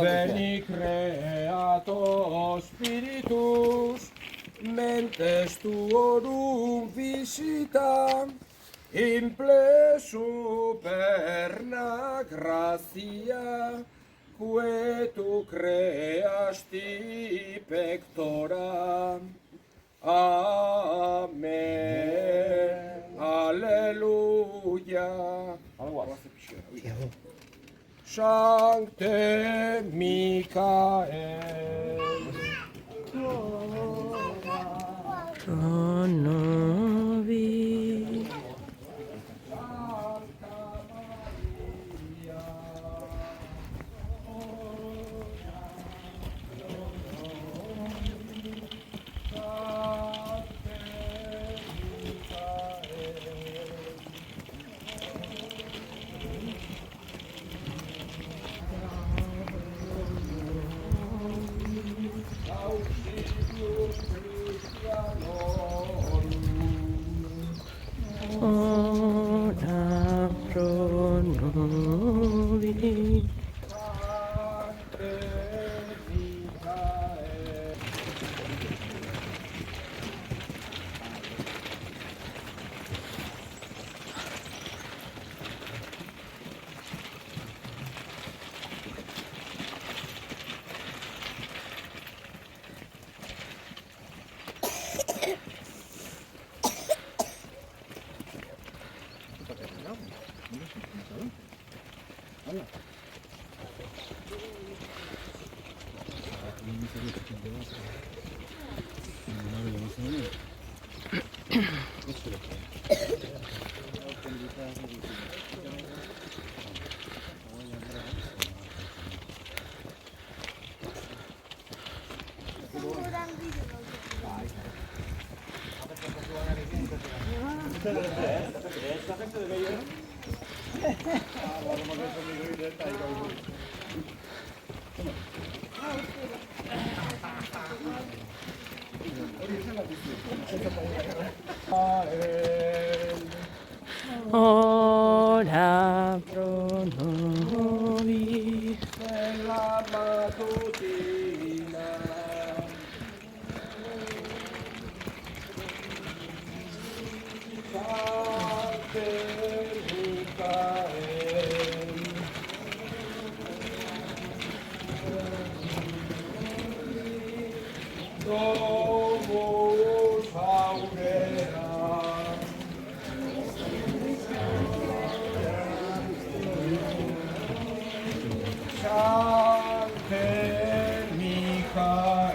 Veni creator spiritus, mentes tuorum visita, imple superna gratia, que tu creasti pectora. Amen. Alleluia. Sancte Michael. Pro nobis. Ora pro nobis. Ora pro nobis. Nella mattutina. Sancte Michael. Domus aurea. Sancte Michael.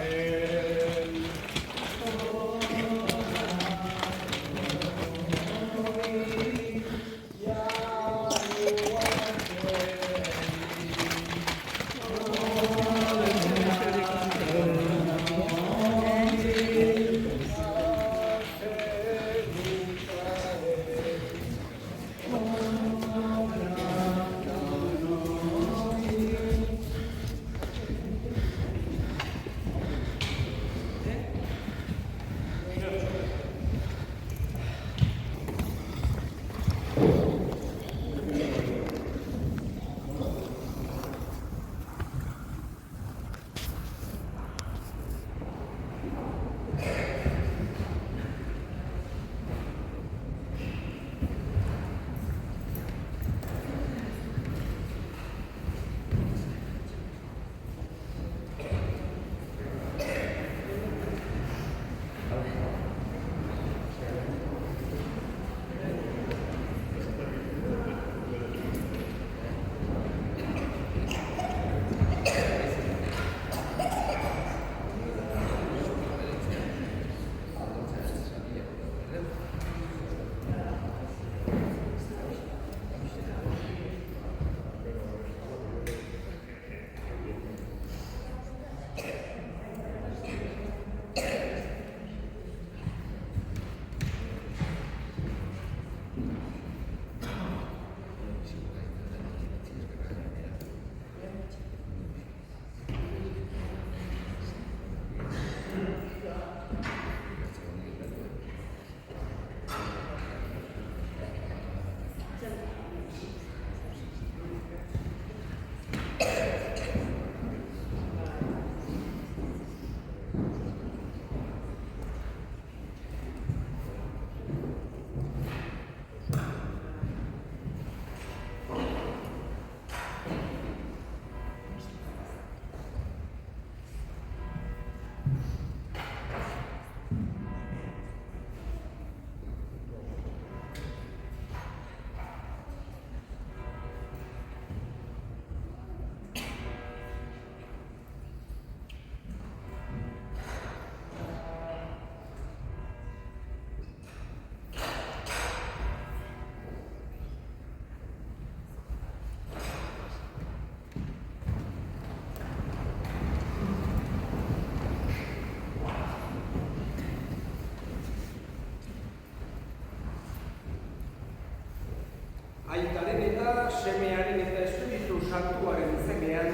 Semearen eta Espiritu Santuaren izenean,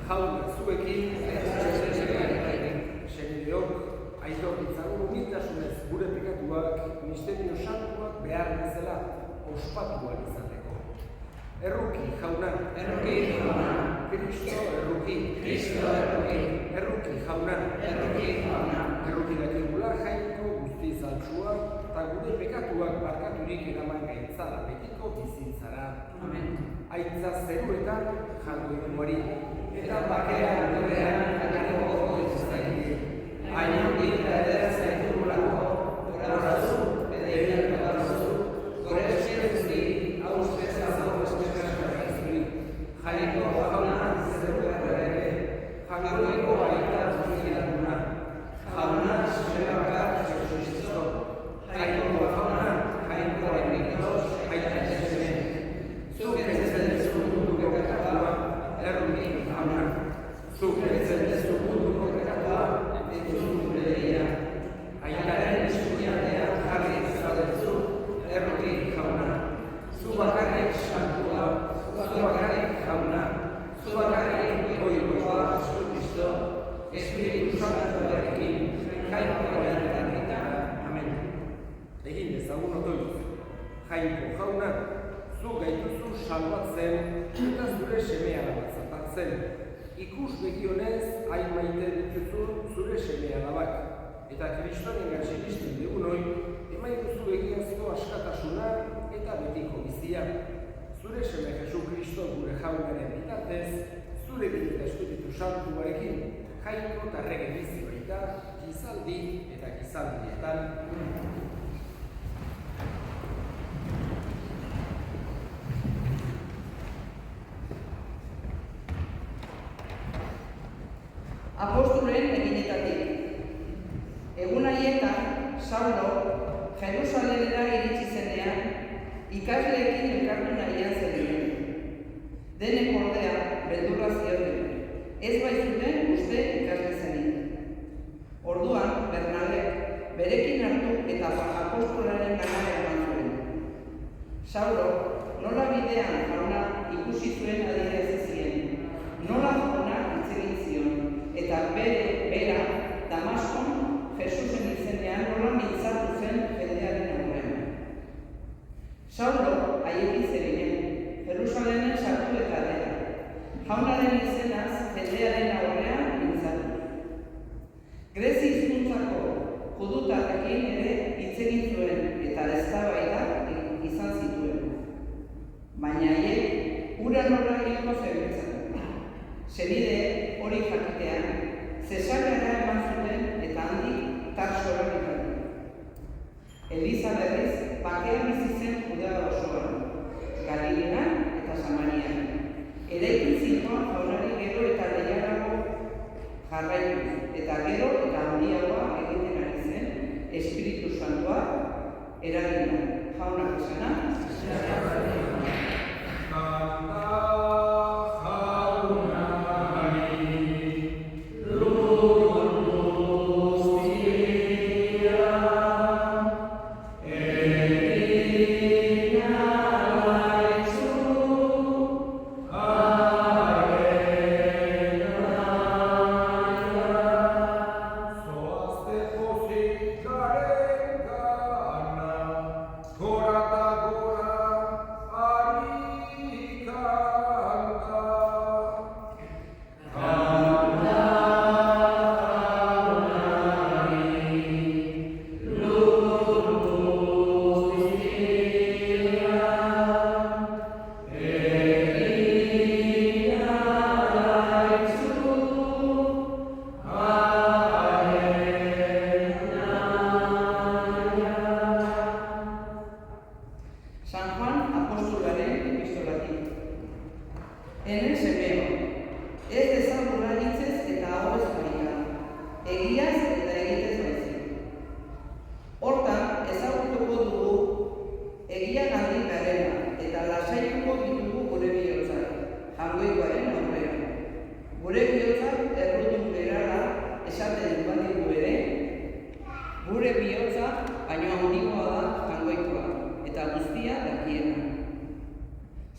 Jauna zuekin, senideok, aitor ditzagun humiltasunez gure pekatuak, misterio santuak behar bezala ospatuan izateko. Erruki, jauna. Erruki, jauna. Kristo, erruki. Kristo, erruki. Erruki, jauna. Erruki, jauna. Erruki dakigula jainko guztiz altsua, eta gure pekatuak barkaturik eraman gaitzala betiko bizitzara. Amen. Aitza zeruetan jango inoari, eta bakea gurean jango gogo izuzakiri. Haino gira edera zaitugulako, gorazu, edeira gorazu, gore eskeruzki, hauzpeza zauzpeza zuri. Jainko jauna zeruetan ere, jangoeko aita zuzidakuna. Jauna zuzidakar zuzizko. Jainko jauna, jainko ainitos, aita zuzien. Zuk ezen dezu munduko pekatua, erruki jauna. Zuk ezen dezu munduko pekatua, entzun gure deia. Aitaren eskuinean jarri zaudezu, erruki jauna. Zu bakarrik santua, zu bakarrik jauna. Zu bakarrik goikoa, zu Kristo, Espiritu Santuarekin, jainko eta amen. Egin dezagun otoitz. Jainko jauna, zu gaituzu salbatzen eta zure seme-alabak zapaltzen. Ikus begionez, hain maite dituzu zure seme-alabak. Eta Kristoren gatxiristen degunoi, emaituzu egiazko askatasuna eta betiko bizia. Zure seme Jesu Kristo gure jaunaren bitartez, zure eta Espiritu Santuarekin, jainko eta rege bizi baita, gizaldi eta gizaldietan. Apostolen eginetatik. Egun haietan, Saulo, Jerusalemera iritsi zenean, ikasleekin elkartu nahian zebilen. Denek ordea, beldurra zioten, ez baitzuten uste ikasle zenik. Orduan, Bernabek berekin hartu eta apostolaren ganara eman zuen. Saulo, nola bidean jauna ikusi zuen adierazizien, nola jauna hitz egin zion, eta bera, Damaskon, Jesusen izenean nola mintzatu zen jendearen aurrean. Saulo haiekin zebilen, Jerusalemen sartu eta dela. Jaunaren izenaz jendearen aurrean mintzatu. Grezi hizkuntzako judutarrekin ere hitz egin zuen eta eztabaida izan zituen. Baina haiek hura nola egingo zebiltzatu. Senide hori jakitean, Zesareara eman zuten eta handik Tarsora bidali. Eliza berriz bakean bizi zen Judea osoan, Galilean eta Samarian. Eraikin zituan jaunari gero eta lehiago jarraituz, eta gero eta handiagoa egiten ari zen Espiritu Santua eragina. Jaunak esana?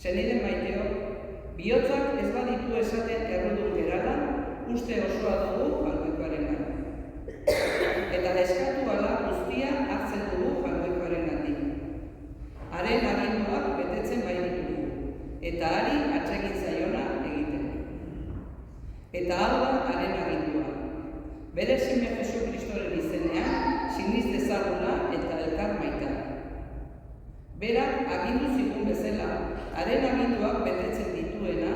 Senide uste osoa dugu Jaungoikoarengan. Eta eskatu ala guztia hartzen dugu Jaungoikoarengatik. Haren aginduak betetzen baititugu, eta hari atsegin zaiona egiten. Eta hau da haren agindua. Bere seme Jesu Kristoren izenean siniz dezagula eta elkar maita. Berak agindu zigun bezala, haren aginduak betetzen dituena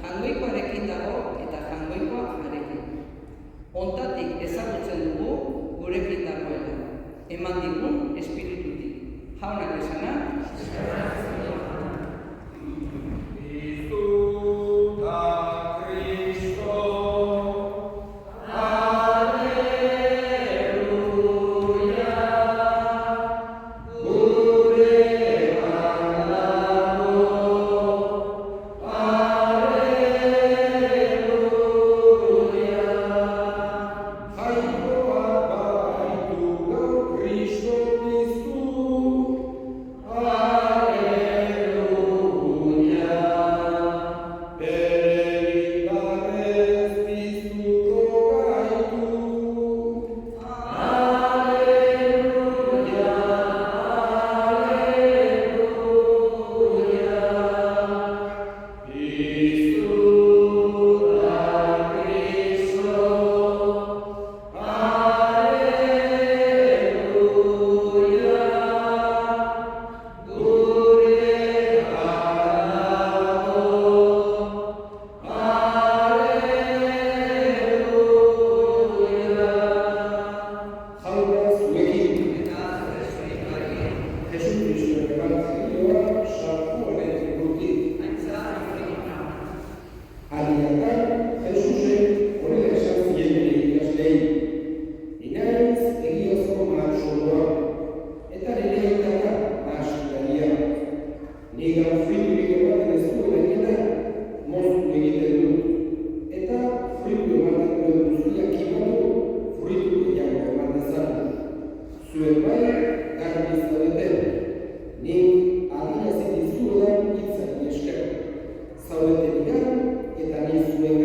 Jaungoikoarekin dago eta Jaungoikoa harekin. Hontatik ezagutzen dugu gurekin dagoela, eman digun espiritutik. Jaunak esana, zaudeten eta ni zuen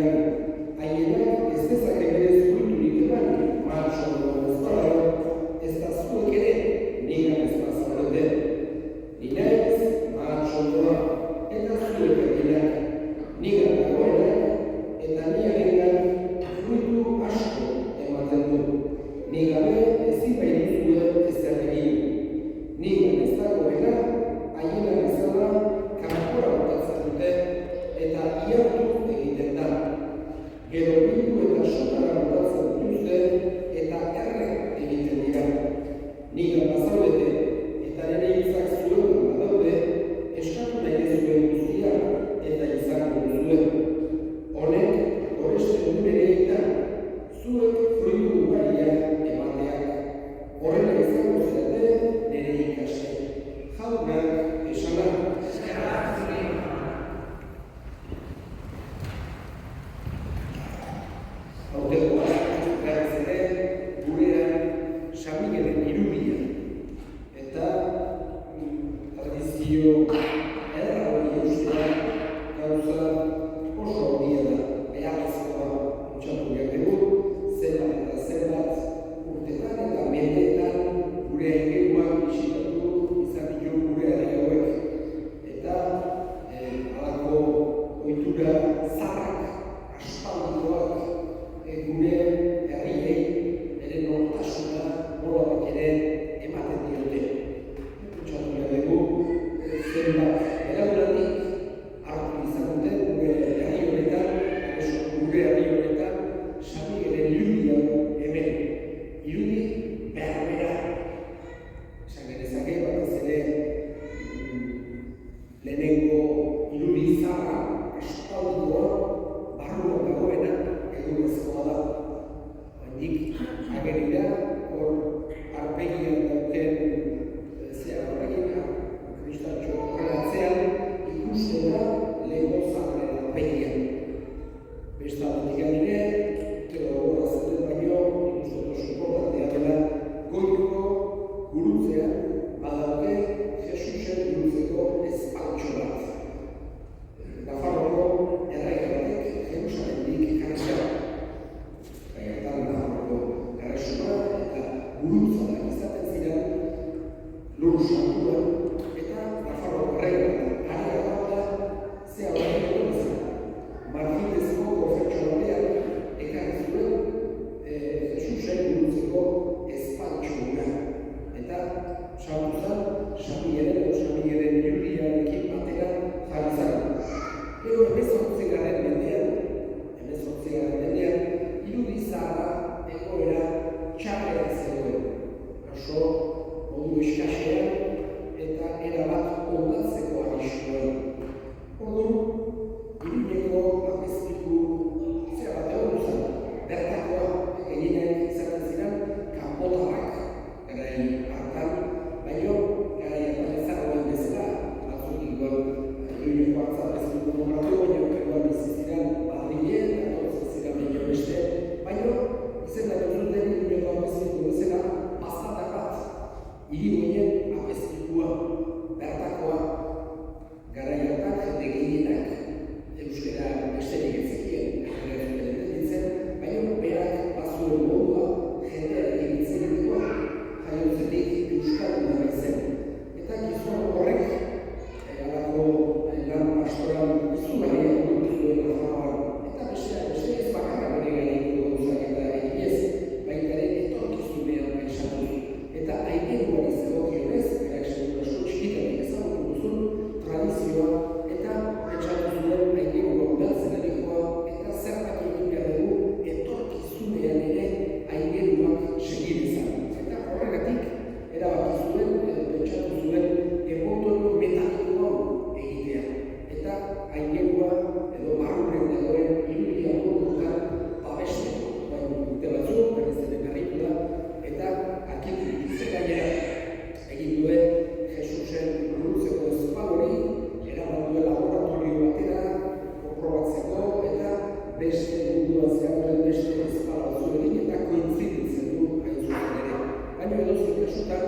beste munduan zegoen beste ezpala zuenik eta kointziditzen du hain zuzen ere. Baina edozein kasutan,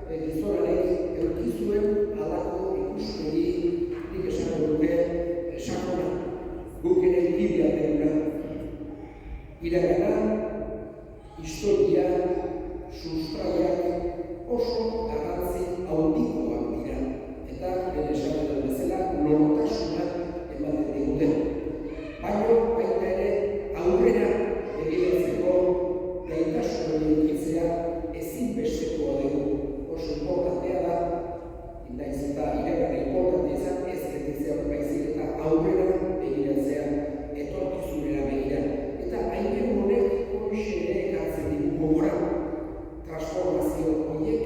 gizonanek eukizuen halako ikuspegi nik esango duke sakona, guk ere bidea deguna. Iragana, historia, sustraiak oso garrantzi handikoak dira eta bere esan dut bezala nortasuna ematen digute. Baina baita ere aurrera begiratzeko gaitasun hori edukitzea ezinbestekoa dugu. Oso importantea da, naiz eta iragana importantea izan ez gelditzea baizik eta aurrera begiratzea etorkizunera begira. Eta haien honek horixe ere ekartzen digu gogora. Transformazio horiek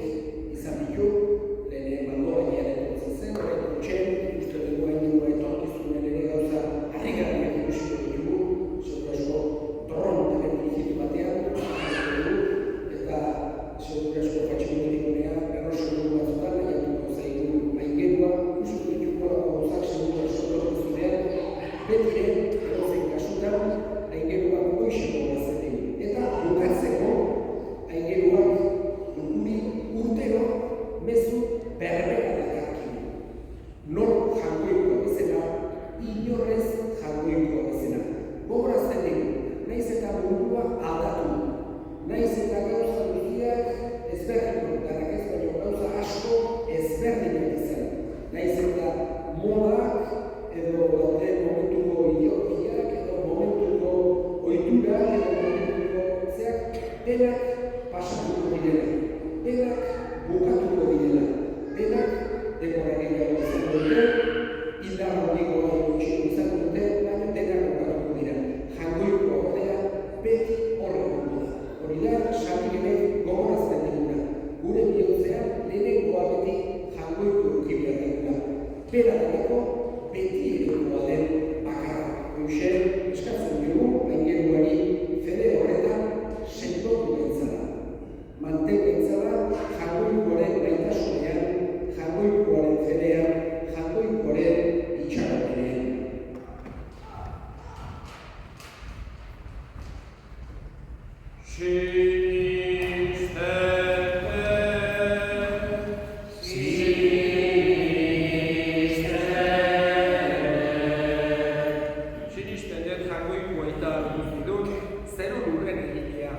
izan ditu, lehen Mandogainian etortzen zen, horrein uste dugu hain etorkizunen ere gauza harrigarriak ikusiko ditugu, seguru asko dron teledigitu batean, eta seguru asko patximonetikonean, errosen batzutan, nahiatuko zaitu aingerua, ikusiko ditugu gauzak seguru asko etorkizunean, betire, edozein kasutan, aingeruak goizeko bazetik. Eta bukatzeko, aingeruak guri urtero mezu berbera dakarkigu. Nor jangoikoa bezala, inorrez jangoikoa bezala. Gogorazten dugu, nahiz eta mundua aldatu, nahiz eta gauza guztiak ezberdinak, danak ez baino gauza asko ezberdinak izan. Nahiz eta modak edo daude momentuko ideologiak edo momentuko ohiturak edo momentuko zeak denak pasatuko direla, denak bukatuko direla, denak denbora gehiago izango dute, indar handikoa gutxiago izango dute, baina denak bukatuko dira. Jangoikoa ordea beti horrekoa da. Hori da, Xabirenek gogorazten diguna. Gure bihotzean lehenengoa beti jangoiko eukibia diguna. Bera daleko beti erekoa den bakarra. Hoxe, eskatzen dugu, aingeruari fede horretan sendotu gentzala. Manten gentzala, jangoikoaren baitasunean, jangoikoaren fedean, jangoikoaren itxaropenean. Sinisten dut jangoikoa eta guztidun, zeru lurren egitea.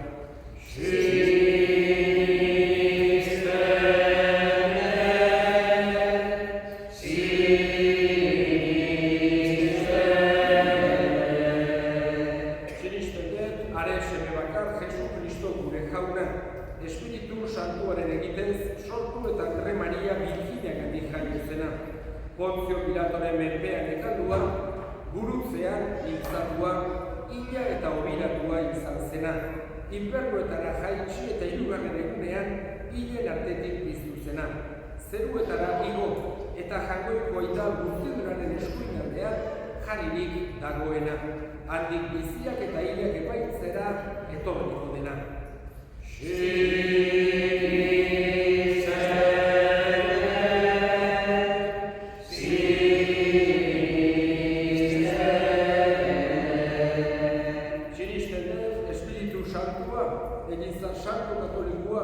Espiritu Santuaren egitez sortu eta Andre Maria Birjinagandik jaio zena. Pontzio Pilatoren menpean ekaldua, gurutzean hiltzatua, hila eta obiratua izan zena. Infernuetara jaitsi eta hirugarren egunean hilen artetik piztu zena. Zeruetara igo eta jangoiko aita guztiduraren eskuinaldean jaririk dagoena. Handik biziak eta hilak epaitzera etorriko dena. Espiritu Santua, egizan Santu Katolikoa,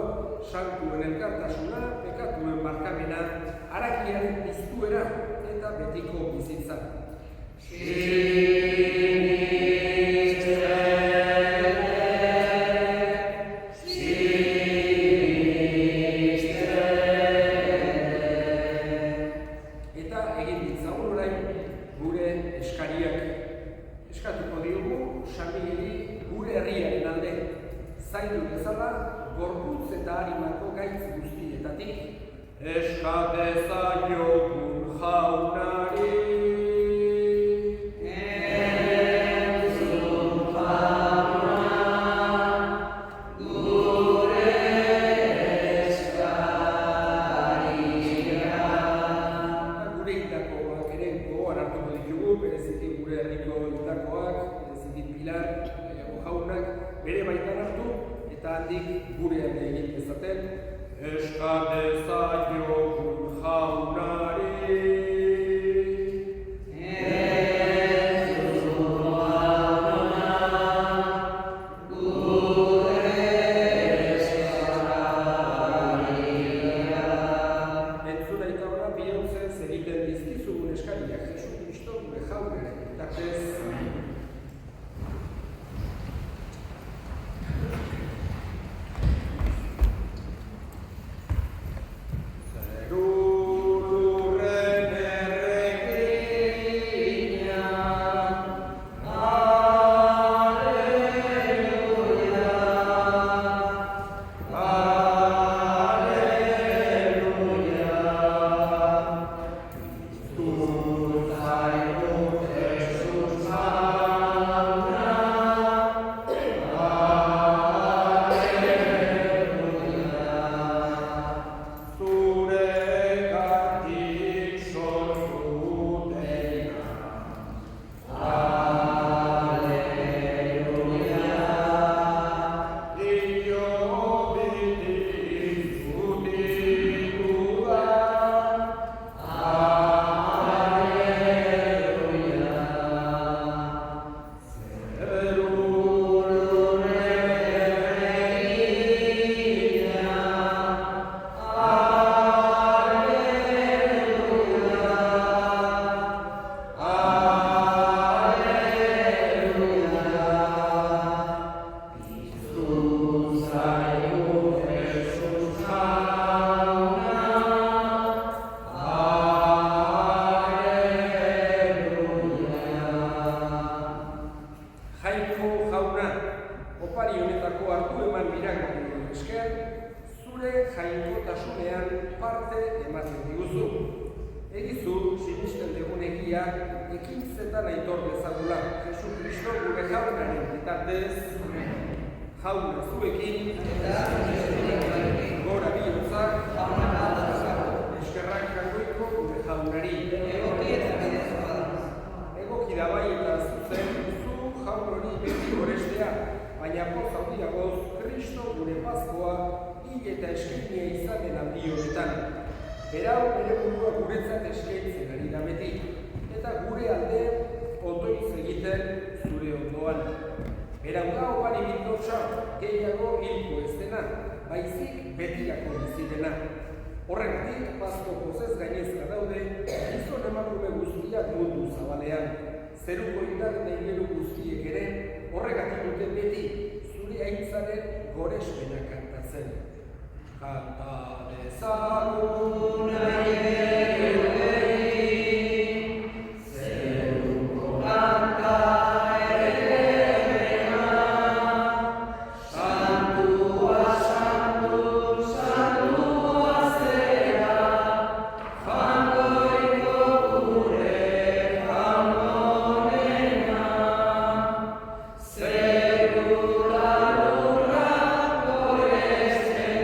Santuen elkartasuna, pekatuen barkamena, harakiaren piztuera eta betiko bizitza. Eskatuko diogu, Xabiri gure herriaren alde, zaindu bezala, gorputz eta harimako gaitz guztietatik. Eskate zaiogun jaunari. Bere baitan hartu eta handik gurean egin dezaten. Eskate zaiogun jaunari. Jainko jauna, opari honetako hartu eman miragorri esker, zure jainkotasunean parte ematen diguzu. Egizu, sinisten dugun egia, ekintzetan aitor dezagula, Jesu Kristo gure jaunaren bitartez, jauna zuekin, gora bihotzak, eskerrak jangoiko gure jaunari. Egoki da bai eta zuzen, zu jaun hori beti gorestea, baina poz handiagoz, Kristo gure pazkoa, hil eta eskainia izanen handi honetan. Berau bere burua guretzat eskaintzen ari da beti, eta gure alde otoiz egiten zure ondoan. Berau da opari bildotxa gehiago hilko ez dena, baizik betirako bizidena. Horregatik, pazko pozez gainezka daude, gizon emakume guztiak mundu zabalean. Zeruko indarren egin guztiek ere, horregatik dute beti, zure aintzaren gorespena kantatzen. Kanta dezagun zeruko kanta ederrena, santua, santu, santua zera, jangoiko gure jaunonena, zerura lurra goresten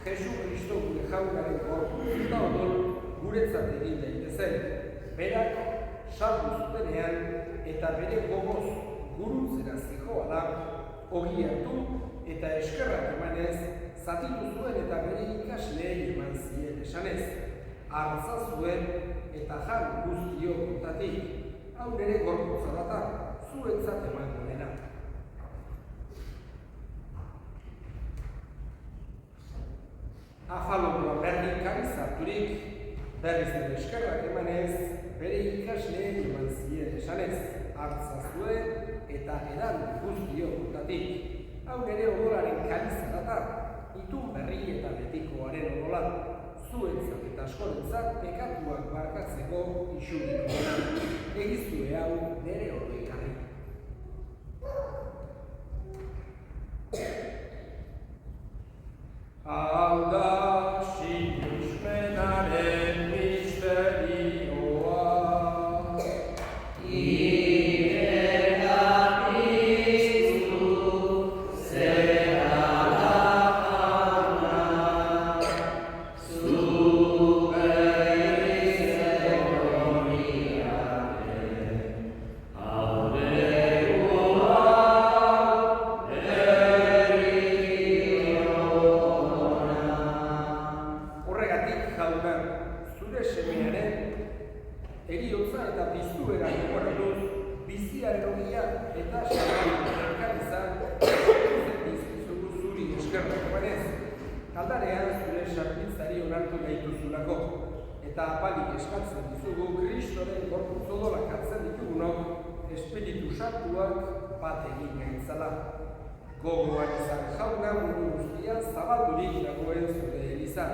Jesu Kristo gure jaunaren gorputz eta odol guretzat egin daitezen. Berak saldu zutenean eta bere gogoz guruntzera zihoala, ogi hartu eta eskerrak emanez, zatitu zuen eta bere ikasleei eman zien esanez. Hartza zuen eta jan guztiok kontatik, hau nere gorputza data, zuretzat emango dena. Afalondoa berdin karizaturik, berriz ere eskerrak emanez, bere ikasleen eman zien esanez, hartza zuen eta edan guztiok kontatik. Hau nere odolaren kariza data, itun berri eta betikoaren odola, zuentzat eta askorentzat pekatuak barkatzeko isurik dena. Egizue hau nere oroikarri. Hau da sinismenaren misterioa, zure semearen eriotza eta piztuera gogoratuz, biziaren ogia eta samarrik elkarizan dizkizugu zuri eskerrak emanez. Aldarean zure sarpitzari onartu gaituzulako, eta apalik eskatzen dizugu Kristoren gorputz odolak hartzen ditugunok espiritu santuak bat egin gaitzala. Gogoan izan jauna mundu guztian zabaldurik dagoen zure eliza.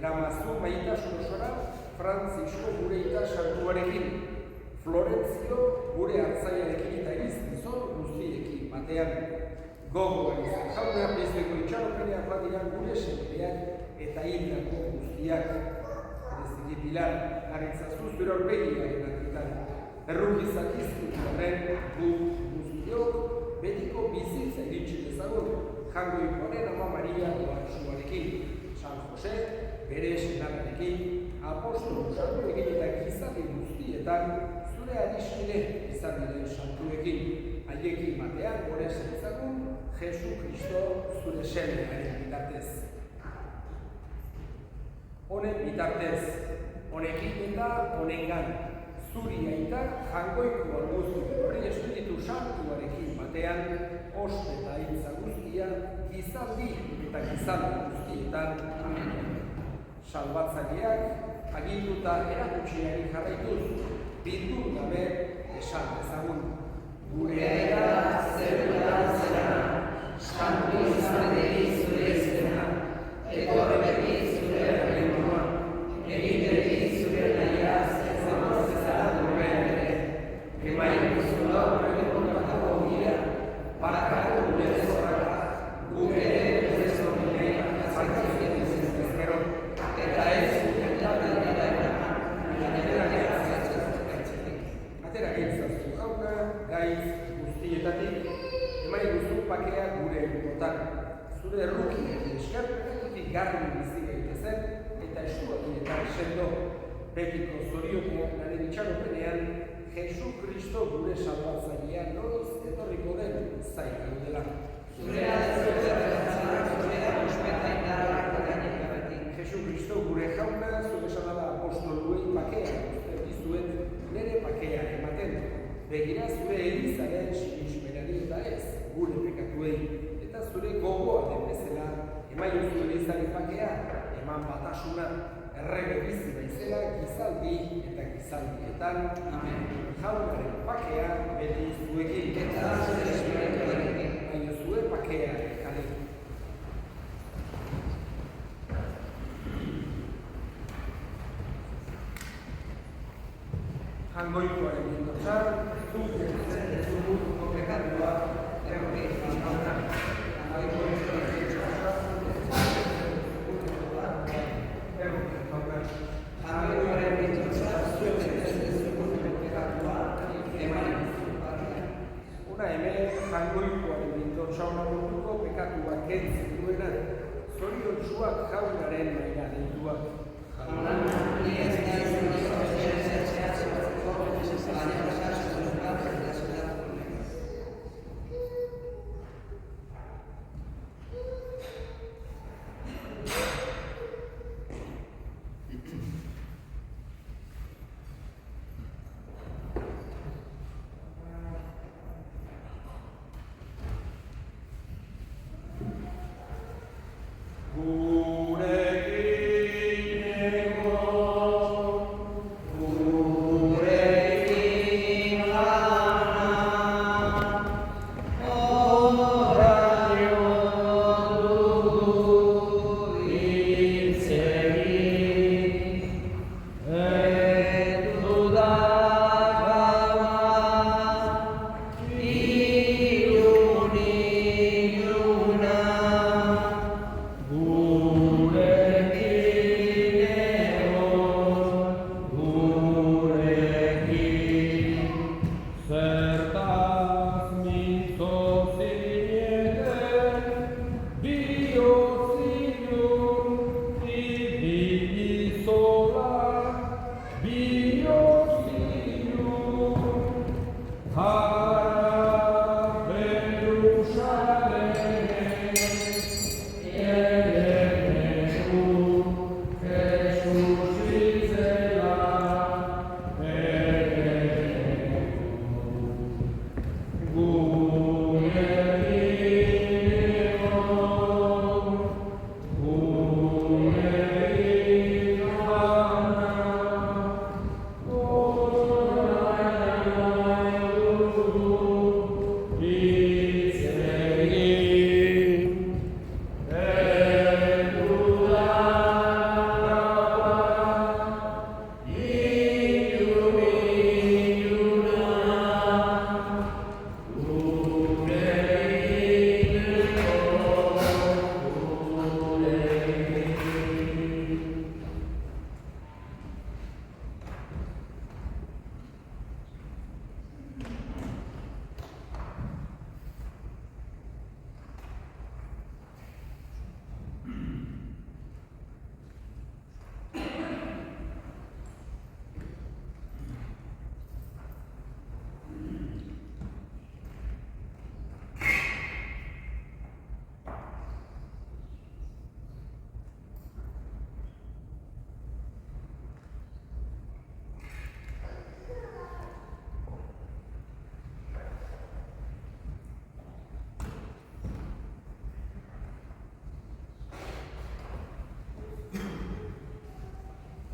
Eramazu maitasun osora Frantzisko gure ita santuarekin, Florentzio gure hartzaiarekin eta gizon guztiekin batean. gogoa izan. Jauna besteko itxaropenean badiran gure semeak eta hildako guztiak. Bereziki Pilar, aritzazu zure aurpegiraren argitan. Errukizak izkut horren gu guztiok betiko bizitza iritsi dezagun. Jangoikoaren Ama Maria doatsuarekin. San Jose, bere senarrarekin, apostolo santuekin eta gizarte guztietan zure adiskide izan diren santuekin. Haiekin batean gure zentzagun Jesu Kristo zure semearen bitartez. Honen bitartez, honekin eta honengan, zuri aita jangoiko arguztu hori Espiritu Santuarekin batean, ospe eta hitza guztia, gizaldi eta gizaldi guztietan. Salbatzaileak aginduta erakutxiari jarraituz, bildu gabe esan ezagun. Gure era zerura zera, santu izan deri zure izena, etorre beti zure errentua, egin beti zure nahiaz ezamaz ezara duen ere, emaik uzula horrekontako gira, barakako gure zorraka, gure ere zorrinei zarkatzen ezkero, eta ez atera giltzaztu jauna, gaitz guztietatik, emai guztu pakea gure egunotan. Zure errukiak eskerpenetik garri bizi gaitezen, eta estuakietan sendo, betiko zorionean naren itxaropenean, Jesu Kristo gure salbatzailea noiz etorriko den zain gaudela. Zurea zurea ospeta indarrak gainetik. Jesu Kristo gure jauna, zure salada apostoluei pakea dizuet nire pakea ematen. Begira zure elizaren sinismenari eta ez gure pekatuei. Eta zure gogoa den bezala, emaio zure elizaren pakea, eman batasuna, errege bizi baizela gizaldi eta gizaldietan. Jaunaren pakea beti zuekin. Eta zure espirituarekin. Baina zure pakea jale. Jangoikoaren bildotxan, zure zuruko pekatua, erroki jauna, jangoikoaren bildotxan, jangoikoaren bildotxan, zure zuruko pekatua, eman zuruko. Una hemen jangoikoaren bildotxan urtuko pekatua kentzen duena, zoriontsuak jaunaren maila deituak. Jauna, ni ez naiz Gurekin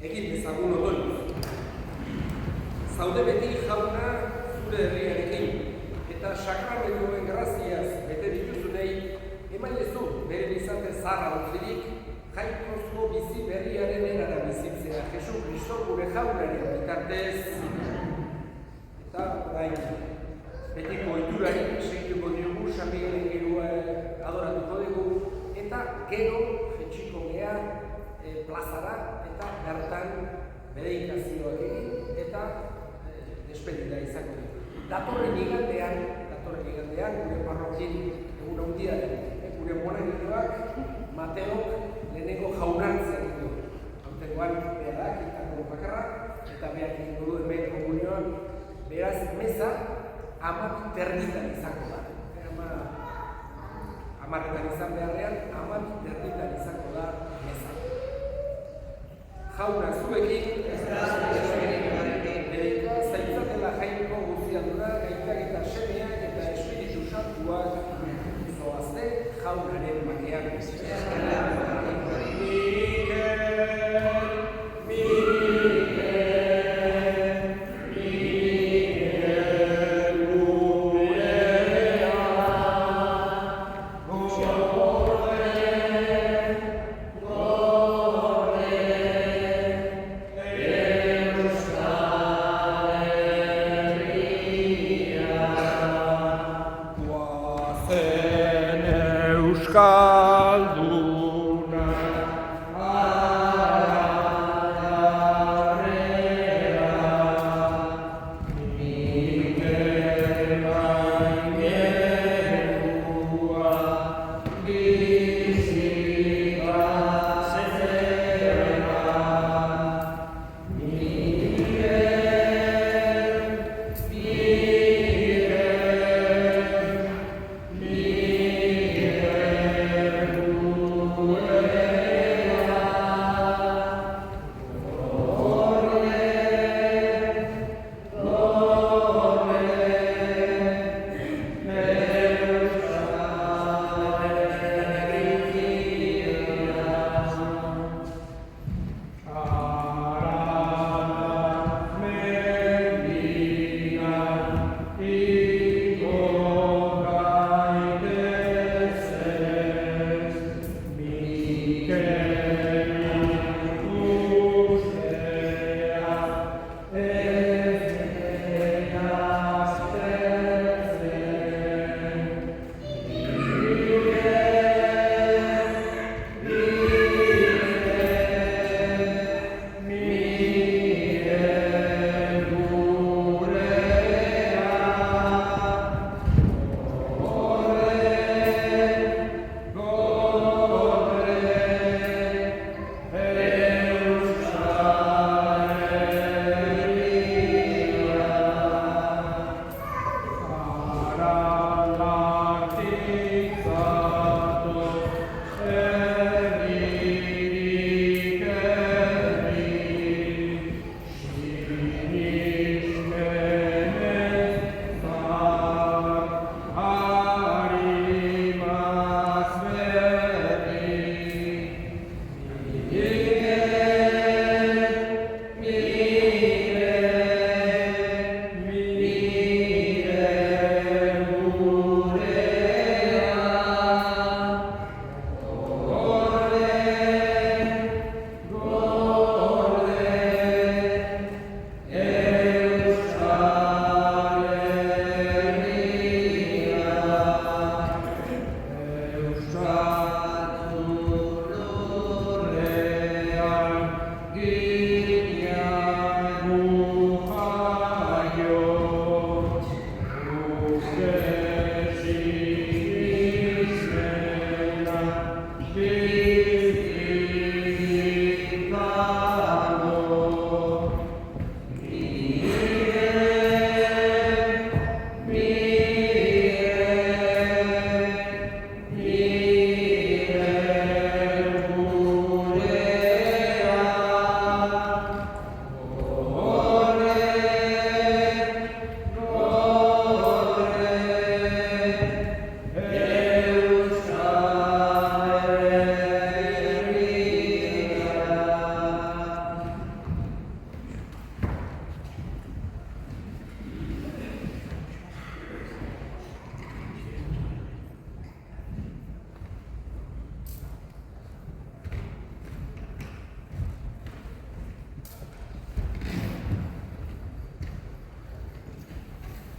egin dezagun otoinuz. Zaude beti jauna zure herriarekin, eta sakramenduen graziaz bete dituzunei, emaiezu bere izate zaharra utzirik, jainkozko bizi berriaren erara bizitzea, Jesu Kristo gure jaunaren bitartez. Eta orain, betiko ohiturari segituko diogu, San Miguelen gerua adoratuko dugu, eta gero jetxiko gea plazara eta bertan bedeikazioak egin eta despedida izango dugu. Datorren igandean, gure parrokin egun handia gure monaginoak Mateok lehenengo jaunartzea ditu. Aurtengoan berak itako bakarra eta berak egin du hemen komunioan. Beraz, meza 12:30 izango da. Hamarretan izan beharrean, 12:30 izango da meza. Jauna zuekin, bedeka zaitzatela jainko guztiadura, gaitak eta semeak eta Espiritu Santuak zoazte jaunaren bakean.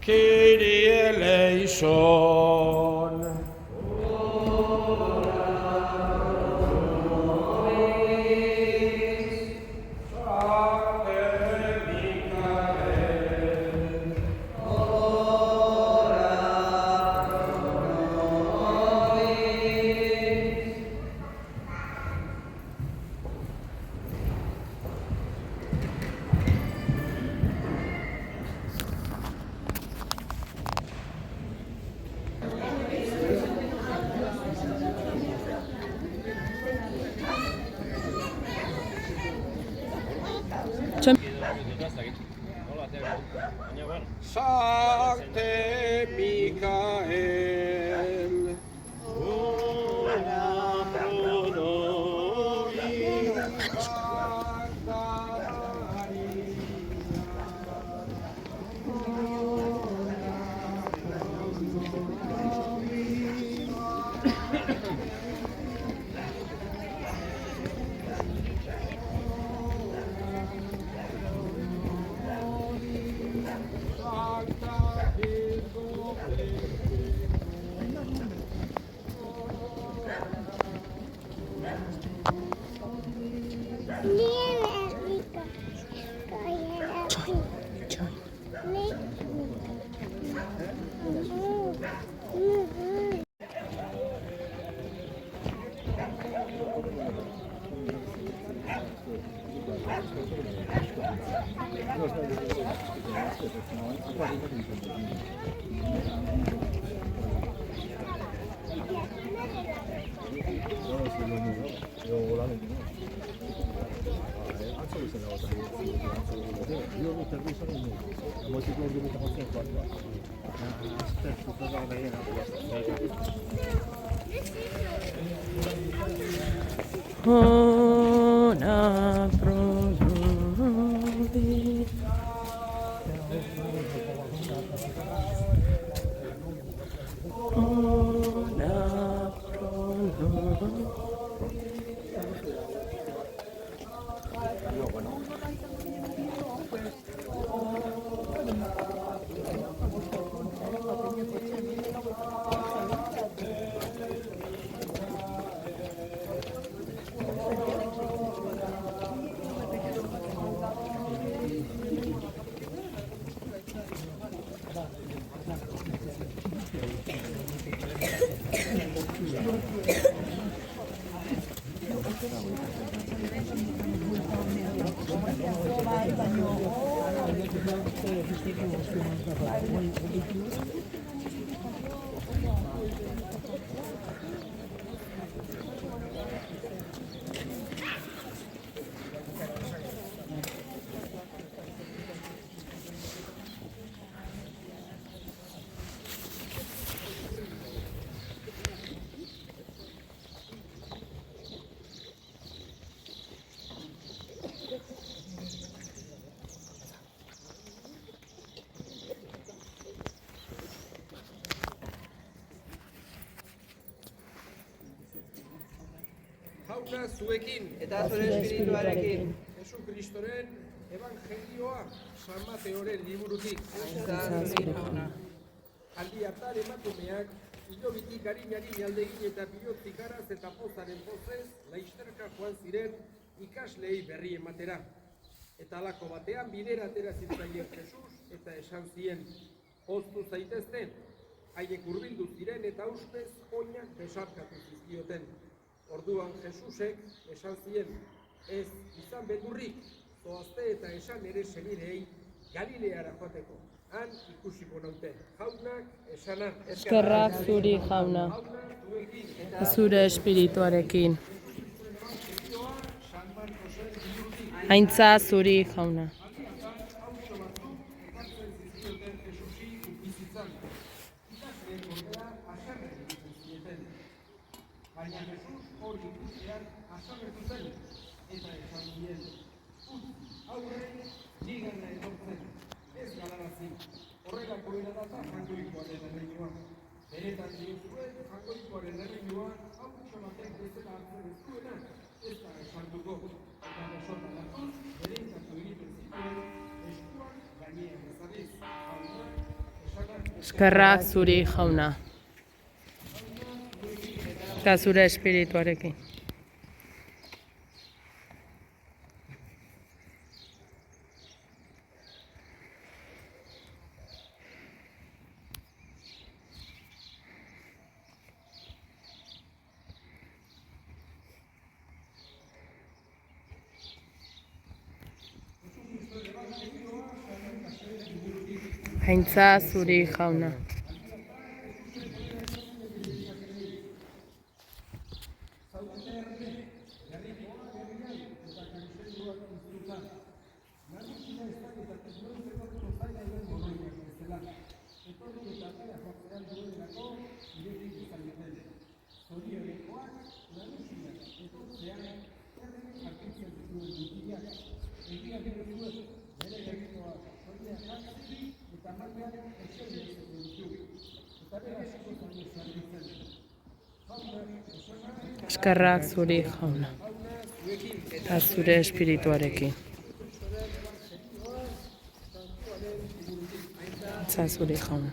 Kyrie eleison. Sancte Michael, ora pro nobis. Sancta Maria, Ora pro nobis. Ora pro nobis. Jauna zuekin, Eta zure espirituarekin. Jesu Kristoren Evangelioa San Mateoren liburutik. Aldi hartan emakumeak, hilobitik harin aldegin eta bihotzik araz eta pozaren pozez, laizterka joan ziren ikasleei berri ematera. Eta halako batean bidera atera zitzaien Jesus eta esan zien, poztu zaitezte, haiek hurbildu ziren eta uspez oinak besarkatu zizkioten. Orduan Jesusek esan zien, ez izan beldurrik, zoazte eta esan ere senidei Galileara joateko. Han ikusiko naute, jaunak esana. Eskerrak zuri, jauna. Zure espirituarekin. Aintza zuri, jauna. Baina Jesus hori ikustean haserretu zen, eta esan zien, aurre, nigana etortzen, ez galarazi, horrelako eradata jainkoikoaren erreinua. Benetan diozuet, jainkoikoaren erreinua, hau batek bezala hartzen ez duena, ez da esanduko, eta besotan hartuz, bereizatu egiten zituen, eskuak gainean ezarriz, jaunak esan Eskerrak zuri jauna. Eta zure espirituarekin. Aintza zuri jauna. Eskerrak zuri jauna. Eta zure espirituarekin. Aintza zuri jauna.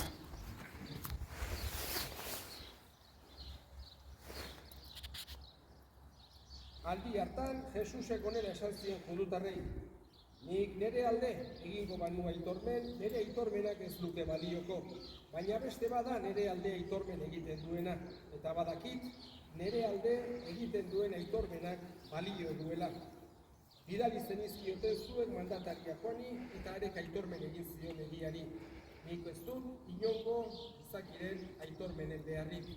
Aldi hartan, Jesusek onera esan zion judutarrei, nik nire alde egingo banu aitormen, nire aitormenak ez luke balioko, baina beste bada nire alde aitormen egiten duena, eta badakit nire alde egiten duen aitormenak balio duela. Bidali zenizkiote zuek mandataria Juani eta arek aitormen egin zion egiari. Nik ez dut inongo izakiren aitormenen beharrik.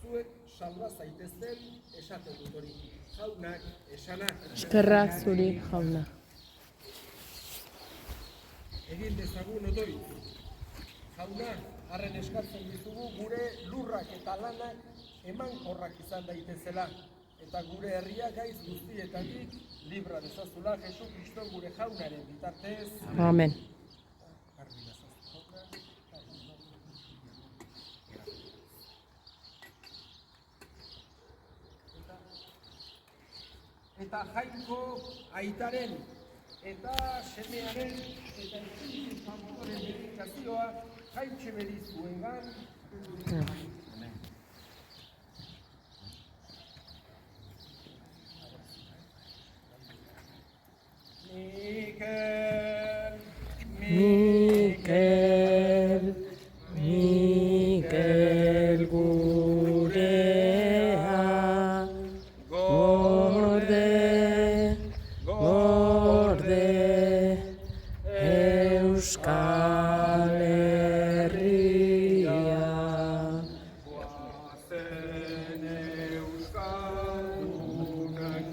Zuek salba zaitezten esaten dut hori. Jaunak esanak. Eskerrak zuri jauna. Egin dezagun odoi. Jauna, harren eskartzen ditugu gure lurrak eta lanak emankorrak izan daitezela. Eta gure herria gaiz guztietatik libra dezazula Jesu Kristo gure jaunaren bitartez. Amen. Eta Jainko aitaren eta semearen eta Espiritu Santuaren dedikazioa Jaintxe berizuengan. Mikel gurea, gorde, Euskal Herria. Guazen euskaldunak,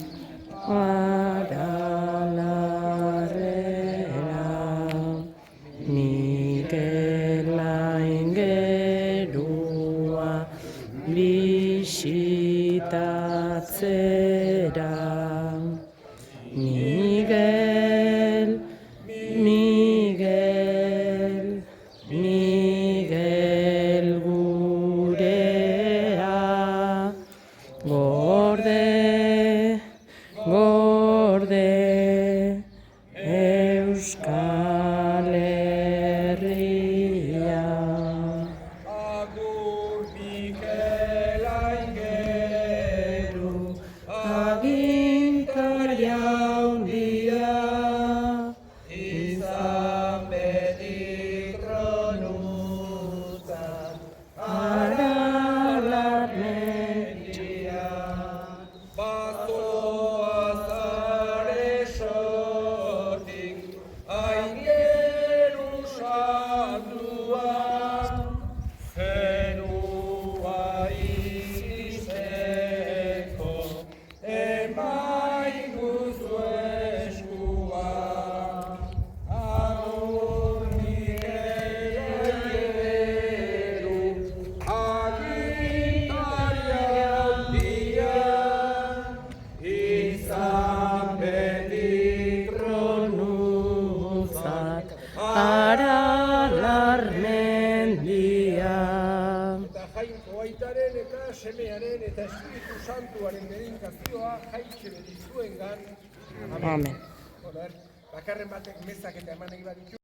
Aralarrera, Mikel aingerua bisitatzera. Miguel gurea, gorde, Euskal Herria. agur Mikel aingeru, Agintaria handia, izan beti tronutan, aralarmentia, bazoa zare sotik, aingeru santua, zerua izisteko, emaiguzu eskua. Agur Mikel aingeru, agintaria handia, izan beti tronuzat, aralarmendia. Eta Jainko aitaren eta semearen eta Espiritu Santuaren dedikazioa Jaintxe berizuengan. Amen. Bakarren batek mezak eta eman nahi baditu.